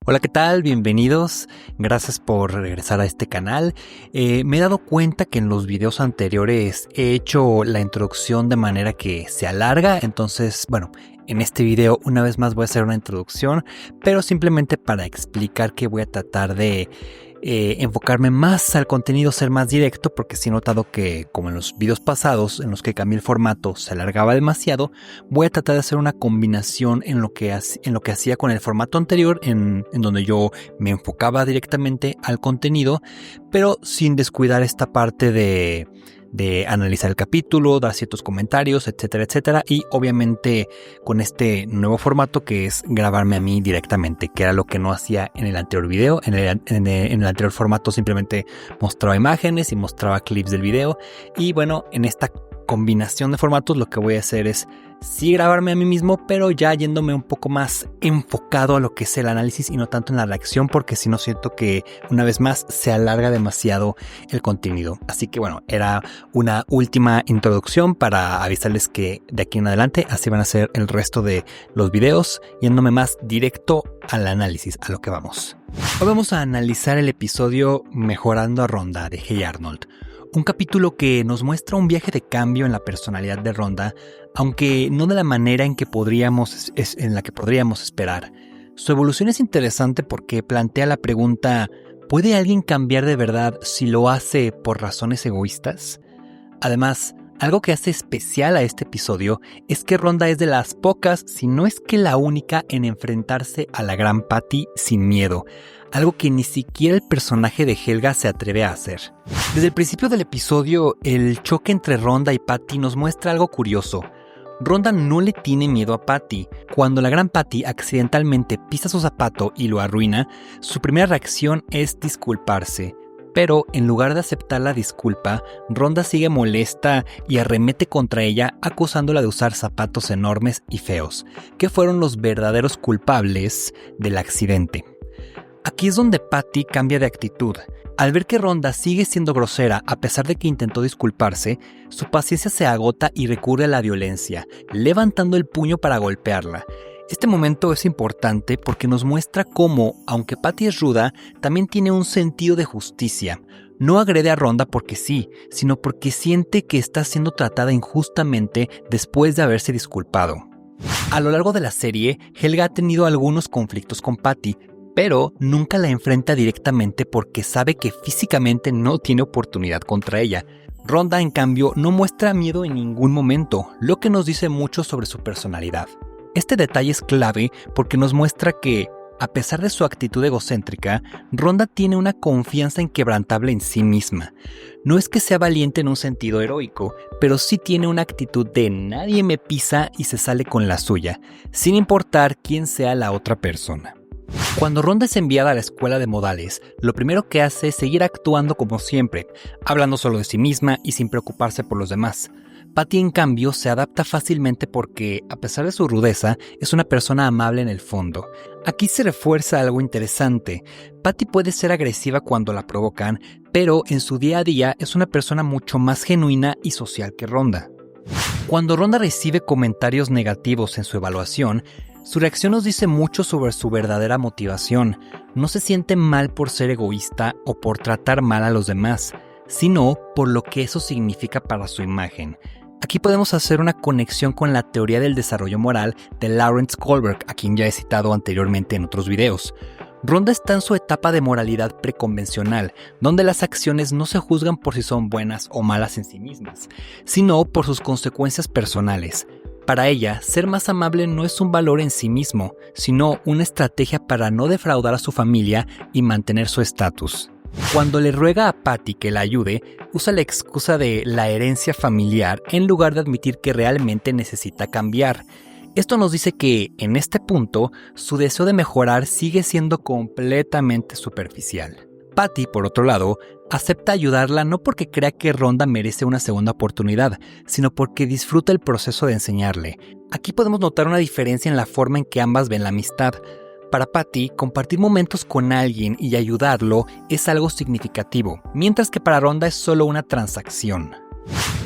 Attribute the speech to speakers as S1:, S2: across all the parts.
S1: Hola, ¿qué tal? Bienvenidos. Gracias por regresar a este canal. Me he dado cuenta que en los videos anteriores he hecho la introducción de manera que se alarga. Entonces, bueno, en este video una vez más voy a hacer una introducción, pero simplemente para explicar que voy a tratar de enfocarme más al contenido, ser más directo, porque sí he notado que, como en los videos pasados en los que cambié el formato se alargaba demasiado, voy a tratar de hacer una combinación en lo que hacía con el formato anterior, en donde yo me enfocaba directamente al contenido, pero sin descuidar esta parte de analizar el capítulo, dar ciertos comentarios, etcétera, etcétera. Y obviamente con este nuevo formato que es grabarme a mí directamente, que era lo que no hacía en el anterior video. En el anterior formato simplemente mostraba imágenes y mostraba clips del video. Y bueno, en esta combinación de formatos lo que voy a hacer es sí grabarme a mí mismo, pero ya yéndome un poco más enfocado a lo que es el análisis y no tanto en la reacción, porque si no siento que una vez más se alarga demasiado el contenido. Así que bueno, era una última introducción para avisarles que de aquí en adelante así van a ser el resto de los videos, yéndome más directo al análisis, a lo que vamos. Hoy vamos a analizar el episodio Mejorando a Rhonda de Hey Arnold. Un capítulo que nos muestra un viaje de cambio en la personalidad de Rhonda, aunque no de la manera en la que podríamos esperar. Su evolución es interesante porque plantea la pregunta: ¿puede alguien cambiar de verdad si lo hace por razones egoístas? Además, algo que hace especial a este episodio es que Rhonda es de las pocas, si no es que la única, en enfrentarse a la gran Patty sin miedo. Algo que ni siquiera el personaje de Helga se atreve a hacer. Desde el principio del episodio, el choque entre Rhonda y Patty nos muestra algo curioso. Rhonda no le tiene miedo a Patty. Cuando la gran Patty accidentalmente pisa su zapato y lo arruina, su primera reacción es disculparse. Pero en lugar de aceptar la disculpa, Rhonda sigue molesta y arremete contra ella, acusándola de usar zapatos enormes y feos, que fueron los verdaderos culpables del accidente. Aquí es donde Patty cambia de actitud. Al ver que Rhonda sigue siendo grosera a pesar de que intentó disculparse, su paciencia se agota y recurre a la violencia, levantando el puño para golpearla. Este momento es importante porque nos muestra cómo, aunque Patty es ruda, también tiene un sentido de justicia. No agrede a Rhonda porque sí, sino porque siente que está siendo tratada injustamente después de haberse disculpado. A lo largo de la serie, Helga ha tenido algunos conflictos con Patty, pero nunca la enfrenta directamente porque sabe que físicamente no tiene oportunidad contra ella. Rhonda, en cambio, no muestra miedo en ningún momento, lo que nos dice mucho sobre su personalidad. Este detalle es clave porque nos muestra que, a pesar de su actitud egocéntrica, Rhonda tiene una confianza inquebrantable en sí misma. No es que sea valiente en un sentido heroico, pero sí tiene una actitud de nadie me pisa y se sale con la suya, sin importar quién sea la otra persona. Cuando Rhonda es enviada a la escuela de modales, lo primero que hace es seguir actuando como siempre, hablando solo de sí misma y sin preocuparse por los demás. Patty, en cambio, se adapta fácilmente porque, a pesar de su rudeza, es una persona amable en el fondo. Aquí se refuerza algo interesante. Patty puede ser agresiva cuando la provocan, pero en su día a día es una persona mucho más genuina y social que Rhonda. Cuando Rhonda recibe comentarios negativos en su evaluación, su reacción nos dice mucho sobre su verdadera motivación. No se siente mal por ser egoísta o por tratar mal a los demás, sino por lo que eso significa para su imagen. Aquí podemos hacer una conexión con la teoría del desarrollo moral de Lawrence Kohlberg, a quien ya he citado anteriormente en otros videos. Rhonda está en su etapa de moralidad preconvencional, donde las acciones no se juzgan por si son buenas o malas en sí mismas, sino por sus consecuencias personales. Para ella, ser más amable no es un valor en sí mismo, sino una estrategia para no defraudar a su familia y mantener su estatus. Cuando le ruega a Patty que la ayude, usa la excusa de la herencia familiar en lugar de admitir que realmente necesita cambiar. Esto nos dice que, en este punto, su deseo de mejorar sigue siendo completamente superficial. Patty, por otro lado, acepta ayudarla no porque crea que Rhonda merece una segunda oportunidad, sino porque disfruta el proceso de enseñarle. Aquí podemos notar una diferencia en la forma en que ambas ven la amistad. Para Patty, compartir momentos con alguien y ayudarlo es algo significativo, mientras que para Rhonda es solo una transacción.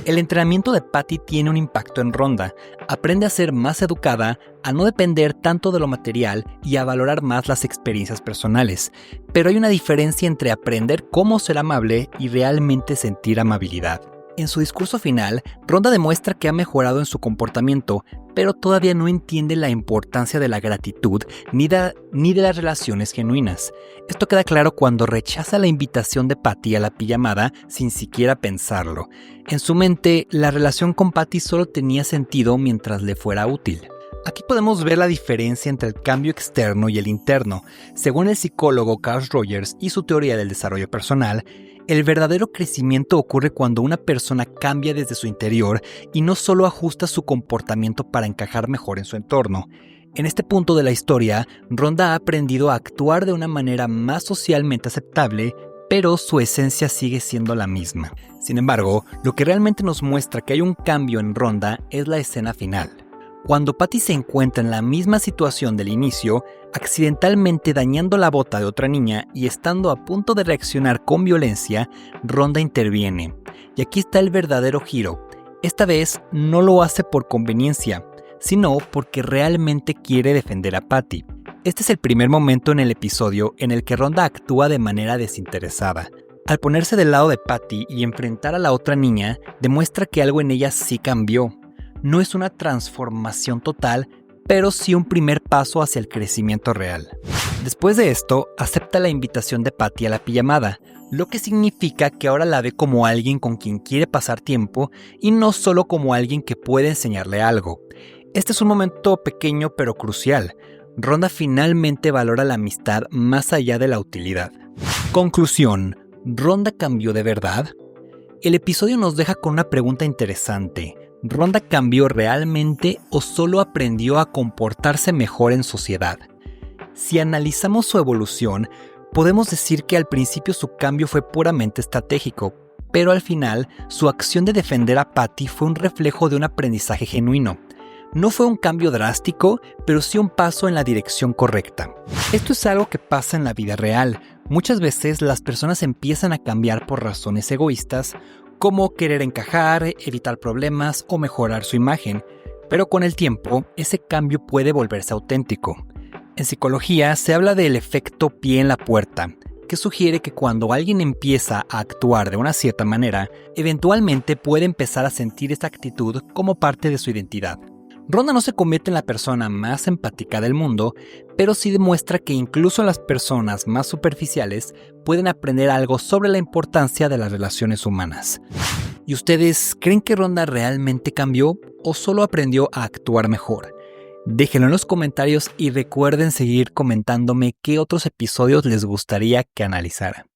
S1: El entrenamiento de Patty tiene un impacto en Rhonda. Aprende a ser más educada, a no depender tanto de lo material y a valorar más las experiencias personales. Pero hay una diferencia entre aprender cómo ser amable y realmente sentir amabilidad. En su discurso final, Rhonda demuestra que ha mejorado en su comportamiento, pero todavía no entiende la importancia de la gratitud ni de las relaciones genuinas. Esto queda claro cuando rechaza la invitación de Patty a la pijamada sin siquiera pensarlo. En su mente, la relación con Patty solo tenía sentido mientras le fuera útil. Aquí podemos ver la diferencia entre el cambio externo y el interno. Según el psicólogo Carl Rogers y su teoría del desarrollo personal, el verdadero crecimiento ocurre cuando una persona cambia desde su interior y no solo ajusta su comportamiento para encajar mejor en su entorno. En este punto de la historia, Rhonda ha aprendido a actuar de una manera más socialmente aceptable, pero su esencia sigue siendo la misma. Sin embargo, lo que realmente nos muestra que hay un cambio en Rhonda es la escena final. Cuando Patty se encuentra en la misma situación del inicio, accidentalmente dañando la bota de otra niña y estando a punto de reaccionar con violencia, Rhonda interviene. Y aquí está el verdadero giro. Esta vez no lo hace por conveniencia, sino porque realmente quiere defender a Patty. Este es el primer momento en el episodio en el que Rhonda actúa de manera desinteresada. Al ponerse del lado de Patty y enfrentar a la otra niña, demuestra que algo en ella sí cambió. No es una transformación total, pero sí un primer paso hacia el crecimiento real. Después de esto, acepta la invitación de Patty a la pijamada, lo que significa que ahora la ve como alguien con quien quiere pasar tiempo y no solo como alguien que puede enseñarle algo. Este es un momento pequeño pero crucial. Rhonda finalmente valora la amistad más allá de la utilidad. Conclusión: ¿Rhonda cambió de verdad? El episodio nos deja con una pregunta interesante. ¿Rhonda cambió realmente o solo aprendió a comportarse mejor en sociedad? Si analizamos su evolución, podemos decir que al principio su cambio fue puramente estratégico, pero al final su acción de defender a Patty fue un reflejo de un aprendizaje genuino. No fue un cambio drástico, pero sí un paso en la dirección correcta. Esto es algo que pasa en la vida real. Muchas veces las personas empiezan a cambiar por razones egoístas, como querer encajar, evitar problemas o mejorar su imagen, pero con el tiempo ese cambio puede volverse auténtico. En psicología se habla del efecto pie en la puerta, que sugiere que cuando alguien empieza a actuar de una cierta manera, eventualmente puede empezar a sentir esta actitud como parte de su identidad. Rhonda no se convierte en la persona más empática del mundo, pero sí demuestra que incluso las personas más superficiales pueden aprender algo sobre la importancia de las relaciones humanas. ¿Y ustedes creen que Rhonda realmente cambió o solo aprendió a actuar mejor? Déjenlo en los comentarios y recuerden seguir comentándome qué otros episodios les gustaría que analizara.